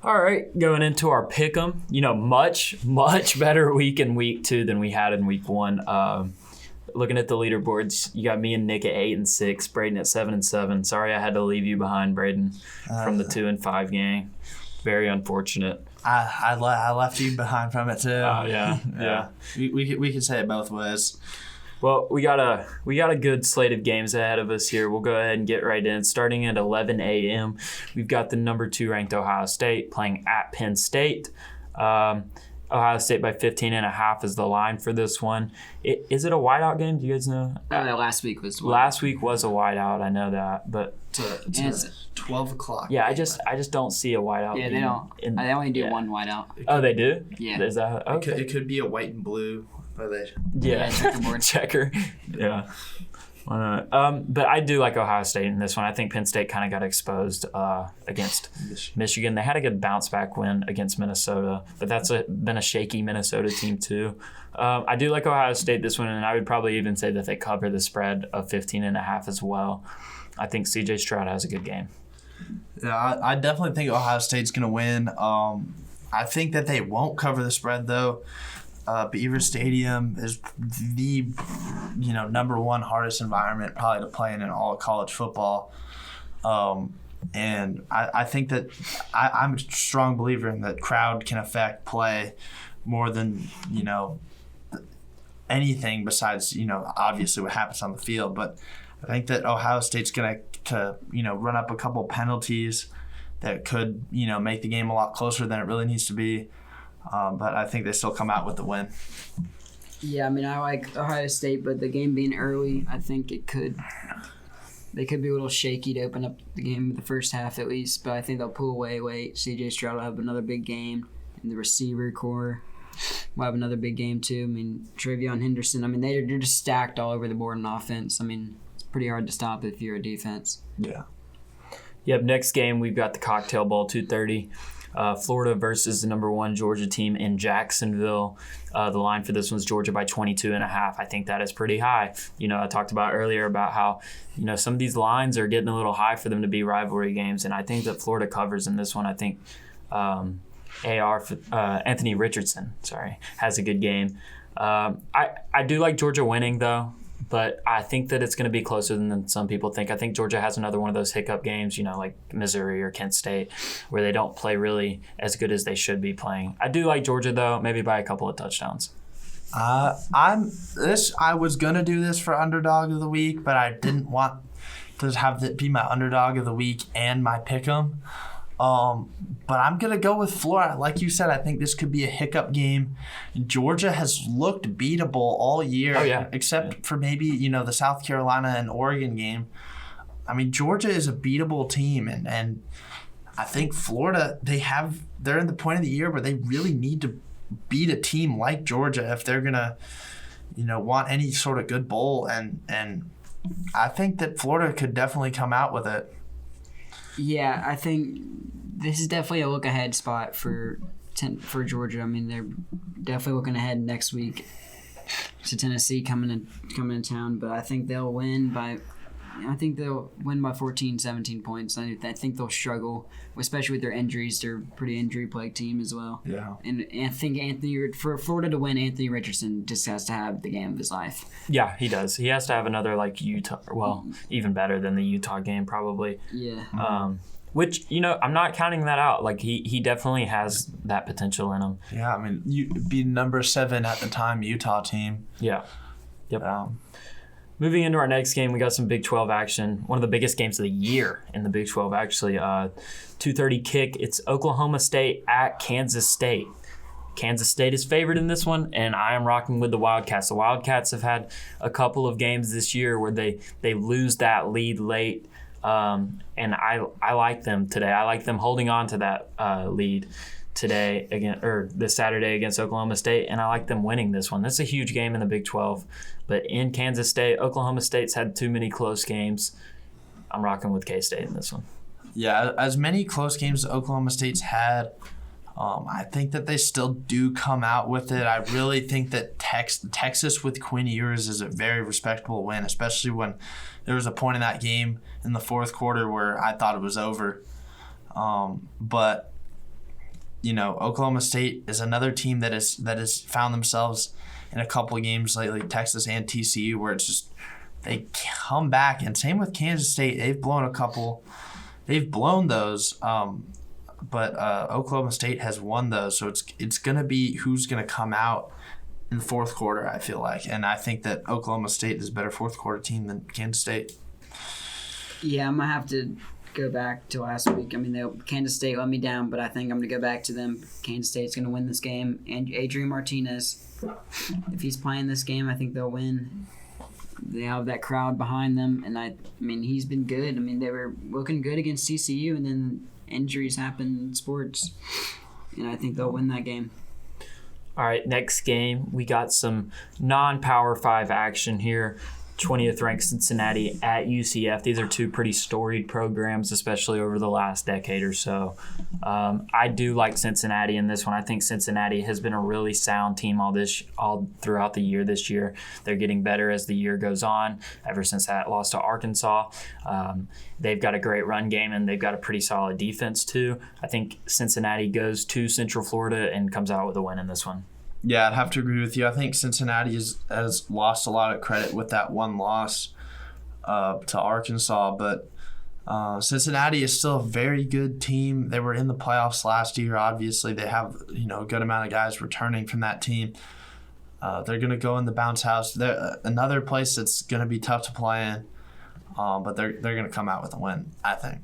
All right, going into our pick'em, much better week in week 2 than we had in week 1. looking at the leaderboards, you got me and Nick at 8 and 6, Braden at 7 and 7. Sorry, I had to leave you behind, Braden, from the 2 and 5 gang. Very unfortunate. I left you behind from it too. Oh yeah. We could say it both ways. Well, we got a good slate of games ahead of us here. We'll go ahead and get right in. Starting at 11 a.m., we've got the number 2 ranked Ohio State playing at Penn State. Ohio State by 15.5 is the line for this one. Is it a whiteout game? Do you guys know? Last week was. Last week was a whiteout. I know that, but it's 12 o'clock. Yeah, I just don't see a whiteout. Yeah, they don't. They only do one whiteout. Oh, they do? Yeah. Is that okay? It could be a white and blue. Checkerboard. Checker. Yeah. But I do like Ohio State in this one. I think Penn State kind of got exposed against Michigan. They had a good bounce back win against Minnesota, but that's been a shaky Minnesota team too. I do like Ohio State this one, and I would probably even say that they cover the spread of 15.5 as well. I think C.J. Stroud has a good game. Yeah, I definitely think Ohio State's going to win. I think that they won't cover the spread though. Beaver Stadium is the number one hardest environment probably to play in all of college football. And I think that I'm a strong believer in that crowd can affect play more than, anything besides, obviously what happens on the field. But I think that Ohio State's going to run up a couple penalties that could, make the game a lot closer than it really needs to be. But I think they still come out with the win. Yeah, I mean, I like Ohio State, but the game being early, I think they could be a little shaky to open up the game in the first half at least. But I think they'll pull away late. C.J. Stroud will have another big game, and the receiver core will have another big game too. I mean, Travion Henderson. I mean, they're just stacked all over the board in offense. I mean, it's pretty hard to stop if you're a defense. Yeah. Yep. Next game, we've got the Cocktail Bowl, 2:30. Florida versus the number 1 Georgia team in Jacksonville. The line for this one's Georgia by 22.5. I think that is pretty high. I talked about earlier about how, some of these lines are getting a little high for them to be rivalry games, and I think that Florida covers in this one. I think Anthony Richardson, has a good game. I do like Georgia winning, though. But I think that it's going to be closer than some people think. I think Georgia has another one of those hiccup games, like Missouri or Kent State, where they don't play really as good as they should be playing. I do like Georgia, though, maybe by a couple of touchdowns. I was going to do this for underdog of the week, but I didn't want to have it be my underdog of the week and my pick 'em. But I'm going to go with Florida. Like you said, I think this could be a hiccup game. Georgia has looked beatable all year, except for maybe, the South Carolina and Oregon game. I mean, Georgia is a beatable team, and I think Florida, they're in the point of the year where they really need to beat a team like Georgia if they're going to, want any sort of good bowl. And I think that Florida could definitely come out with it. Yeah, I think this is definitely a look-ahead spot for Georgia. I mean, they're definitely looking ahead next week to Tennessee coming in town. But I think they'll win by 14, 17 points. I think they'll struggle, especially with their injuries. They're a pretty injury-plagued team as well. Yeah. And I think for Florida to win, Anthony Richardson just has to have the game of his life. Yeah, he does. He has to have another Utah. Well, even better than the Utah game probably. Yeah. Which, I'm not counting that out. He definitely has that potential in him. Yeah, I mean, you'd be number 7 at the time Utah team. Yeah. Yep. Moving into our next game, we got some Big 12 action. One of the biggest games of the year in the Big 12, actually. 2:30 kick. It's Oklahoma State at Kansas State. Kansas State is favored in this one, and I am rocking with the Wildcats. The Wildcats have had a couple of games this year where they lose that lead late, and I like them today. I like them holding on to that lead today this Saturday against Oklahoma State, and I like them winning this one. This is a huge game in the Big 12, but in Kansas State, Oklahoma State's had too many close games. I'm rocking with K-State in this one. Yeah, as many close games as Oklahoma State's had, I think that they still do come out with it. I really think that Texas with Quinn Ewers is a very respectable win, especially when there was a point in that game in the fourth quarter where I thought it was over. But Oklahoma State is another team that has found themselves in a couple of games lately, Texas and TCU, where it's just they come back. And same with Kansas State. They've blown those, but Oklahoma State has won those. So it's going to be who's going to come out in the fourth quarter, I feel like. And I think that Oklahoma State is a better fourth quarter team than Kansas State. Yeah, I'm going to have to go back to last week. I mean, Kansas State let me down, but I think I'm going to go back to them. Kansas State's going to win this game. And Adrian Martinez, if he's playing this game, I think they'll win. They have that crowd behind them, and I mean, he's been good. I mean, they were looking good against TCU, and then injuries happen in sports, and I think they'll win that game. All right, next game, we got some non-Power 5 action here. 20th ranked Cincinnati at UCF. These are two pretty storied programs, especially over the last decade or so. I do like Cincinnati in this one. I think Cincinnati has been a really sound team all throughout the year this year. They're getting better as the year goes on, ever since that loss to Arkansas. They've got a great run game, and they've got a pretty solid defense too. I think Cincinnati goes to Central Florida and comes out with a win in this one. Yeah, I'd have to agree with you. I think Cincinnati has lost a lot of credit with that one loss to Arkansas, but Cincinnati is still a very good team. They were in the playoffs last year. Obviously, they have a good amount of guys returning from that team. They're going to go in the bounce house. They're another place that's going to be tough to play in, but they're going to come out with a win, I think.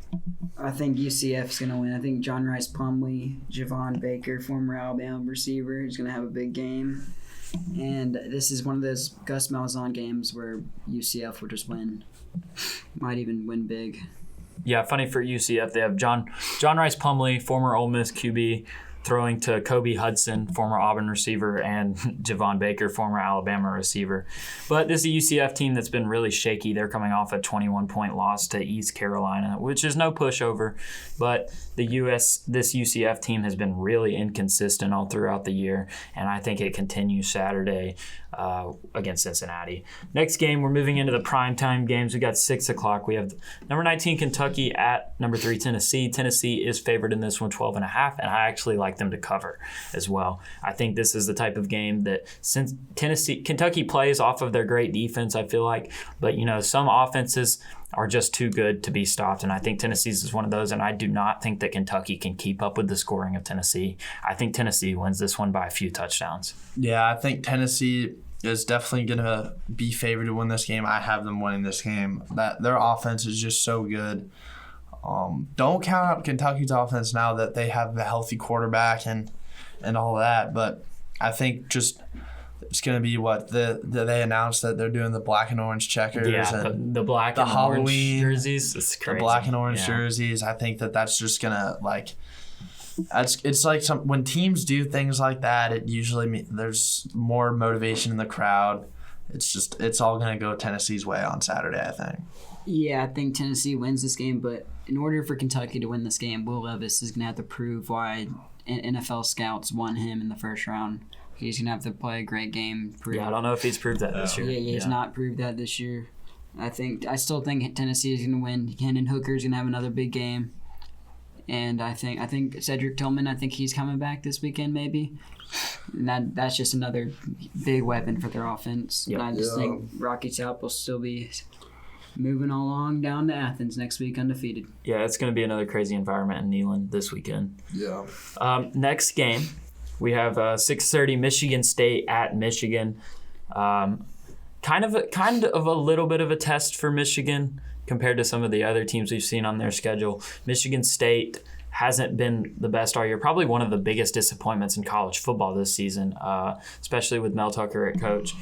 I think UCF's going to win. I think John Rice Plumlee, Javon Baker, former Alabama receiver, is going to have a big game. And this is one of those Gus Malzahn games where UCF will just win. Might even win big. Yeah, funny for UCF, they have John Rice Plumlee, former Ole Miss QB, throwing to Kobe Hudson, former Auburn receiver, and Javon Baker, former Alabama receiver. But this is a UCF team that's been really shaky. They're coming off a 21-point loss to East Carolina, which is no pushover. But this UCF team has been really inconsistent all throughout the year, and I think it continues Saturday against Cincinnati. Next game, we're moving into the primetime games. We got 6 o'clock. We have number 19 Kentucky at number 3 Tennessee. Tennessee is favored in this one 12.5, and I actually like them to cover as well. I think this is the type of game that since Kentucky plays off of their great defense, I feel like, but some offenses are just too good to be stopped, and I think Tennessee's is one of those, and I do not think that Kentucky can keep up with the scoring of Tennessee. I think Tennessee wins this one by a few touchdowns. Yeah, I think Tennessee is definitely going to be favored to win this game. I have them winning this game. That their offense is just so good. Don't count out Kentucky's offense now that they have the healthy quarterback and all that, but I think just it's going to be they announced that they're doing the black and orange checkers and the black and Halloween orange jerseys. It's crazy. The black and orange jerseys. I think that's just going to it's like when teams do things like that, it usually there's more motivation in the crowd. It's all going to go Tennessee's way on Saturday, I think. Yeah, I think Tennessee wins this game, but in order for Kentucky to win this game, Will Levis is going to have to prove why NFL scouts won him in the first round. He's going to have to play a great game. I don't know if he's proved that this year. Yeah, he's not proved that this year. I still think Tennessee is going to win. Hendon Hooker's going to have another big game. And I think Cedric Tillman, I think he's coming back this weekend maybe. And that's just another big weapon for their offense. Yep. And I just think Rocky Top will still be moving along down to Athens next week undefeated. Yeah, it's going to be another crazy environment in Neyland this weekend. Yeah. Next game, we have 6:30 Michigan State at Michigan. Kind of a little bit of a test for Michigan compared to some of the other teams we've seen on their schedule. Michigan State hasn't been the best all year. Probably one of the biggest disappointments in college football this season, especially with Mel Tucker at coach.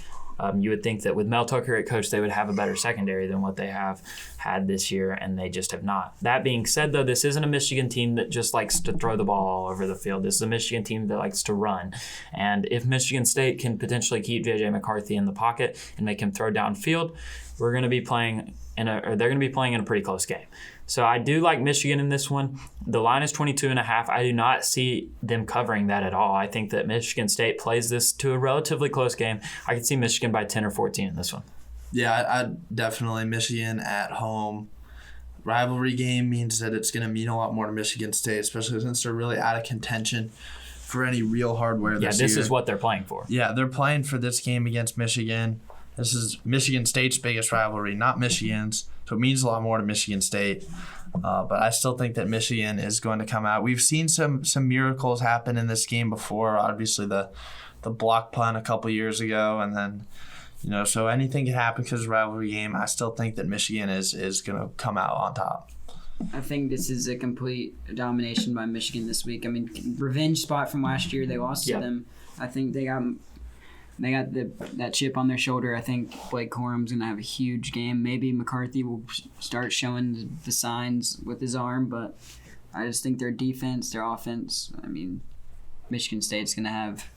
You would think that with Mel Tucker at coach, they would have a better secondary than what they have had this year, and they just have not. That being said, though, this isn't a Michigan team that just likes to throw the ball all over the field. This is a Michigan team that likes to run. And if Michigan State can potentially keep J.J. McCarthy in the pocket and make him throw downfield, they're going to be playing in a pretty close game. So I do like Michigan in this one. The line is 22.5. I do not see them covering that at all. I think that Michigan State plays this to a relatively close game. I could see Michigan by 10 or 14 in this one. Yeah, I definitely Michigan at home. rivalry game means that it's going to mean a lot more to Michigan State, especially since they're really out of contention for any real hardware this year. Yeah, this is what they're playing for. Yeah, they're playing for this game against Michigan. This is Michigan State's biggest rivalry, not Michigan's, so it means a lot more to Michigan State. But I still think that Michigan is going to come out. We've seen some miracles happen in this game before. Obviously, the block punt a couple years ago, and then so anything can happen because of a rivalry game. I still think that Michigan is going to come out on top. I think this is a complete domination by Michigan this week. I mean, revenge spot from last year. They lost to them. I think they got that chip on their shoulder. I think Blake Corum's going to have a huge game. Maybe McCarthy will start showing the signs with his arm, but I just think their defense, their offense, I mean, Michigan State's going to have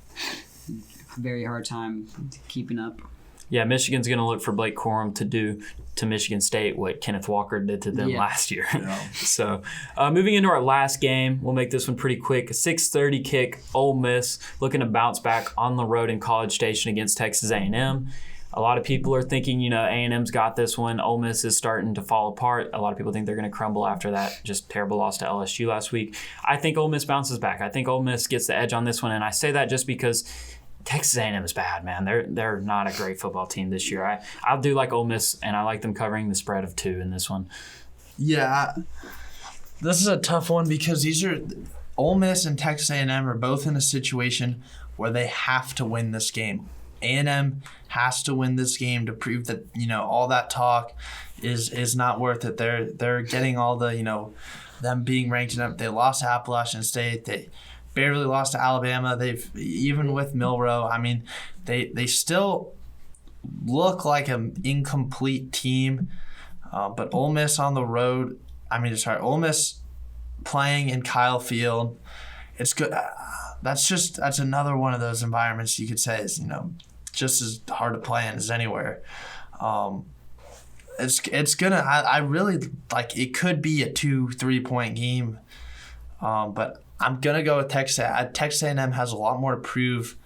a very hard time keeping up. Yeah, Michigan's going to look for Blake Corum to do to Michigan State what Kenneth Walker did to them last year. So moving into our last game, we'll make this one pretty quick. A 6:30 kick, Ole Miss looking to bounce back on the road in College Station against Texas A&M. A lot of people are thinking, A&M's got this one. Ole Miss is starting to fall apart. A lot of people think they're going to crumble after that just terrible loss to LSU last week. I think Ole Miss bounces back. I think Ole Miss gets the edge on this one, and I say that just because Texas A&M is bad, man. They're not a great football team this year. I do like Ole Miss, and I like them covering the spread of 2 in this one. Yeah, this is a tough one because Ole Miss and Texas A&M are both in a situation where they have to win this game. A&M has to win this game to prove that all that talk is not worth it. They're getting all the them being ranked up. They lost to Appalachian State. They barely lost to Alabama. They've even with Milroe. I mean, they still look like an incomplete team. But Ole Miss on the road. Ole Miss playing in Kyle Field. It's good. That's another one of those environments you could say is just as hard to play in as anywhere. It's gonna. I really like. It could be a 2-3 point game, but I'm gonna go with Texas. Texas A&M has a lot more to prove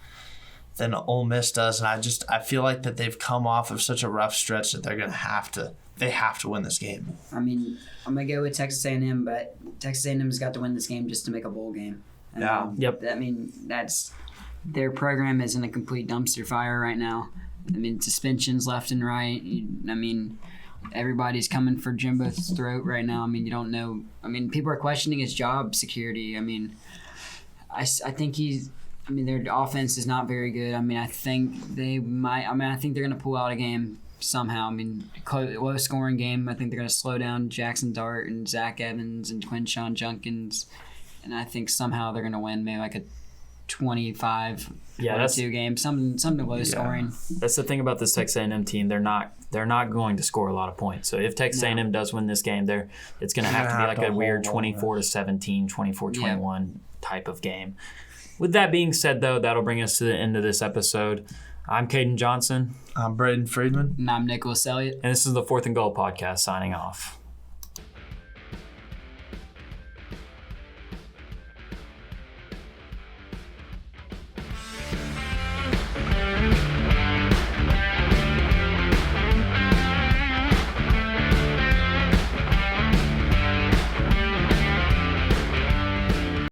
than Ole Miss does, and I feel like that they've come off of such a rough stretch that they're gonna have to. They have to win this game. I mean, I'm gonna go with Texas A&M, but Texas A&M's got to win this game just to make a bowl game. Yep. I mean, that's their program is in a complete dumpster fire right now. I mean, suspensions left and right. Everybody's coming for Jimbo's throat right now. I mean, you don't know. I mean, people are questioning his job security. I mean, I think their offense is not very good. I mean, I think they might. I think they're going to pull out a game somehow. I mean, low scoring game. I think they're going to slow down Jackson Dart and Zach Evans and Quinshawn Junkins. And I think somehow they're going to win maybe like a 25-22 game, something low scoring. That's the thing about this Texas A&M team. They're not going to score a lot of points. So if Texas A&M does win this game, it's going to have to be like a weird 24-17, 24-21 type of game. With that being said, though, that'll bring us to the end of this episode. I'm Caden Johnson. I'm Braden Freeman. And I'm Nicholas Elliot. And this is the 4th and Goal podcast signing off.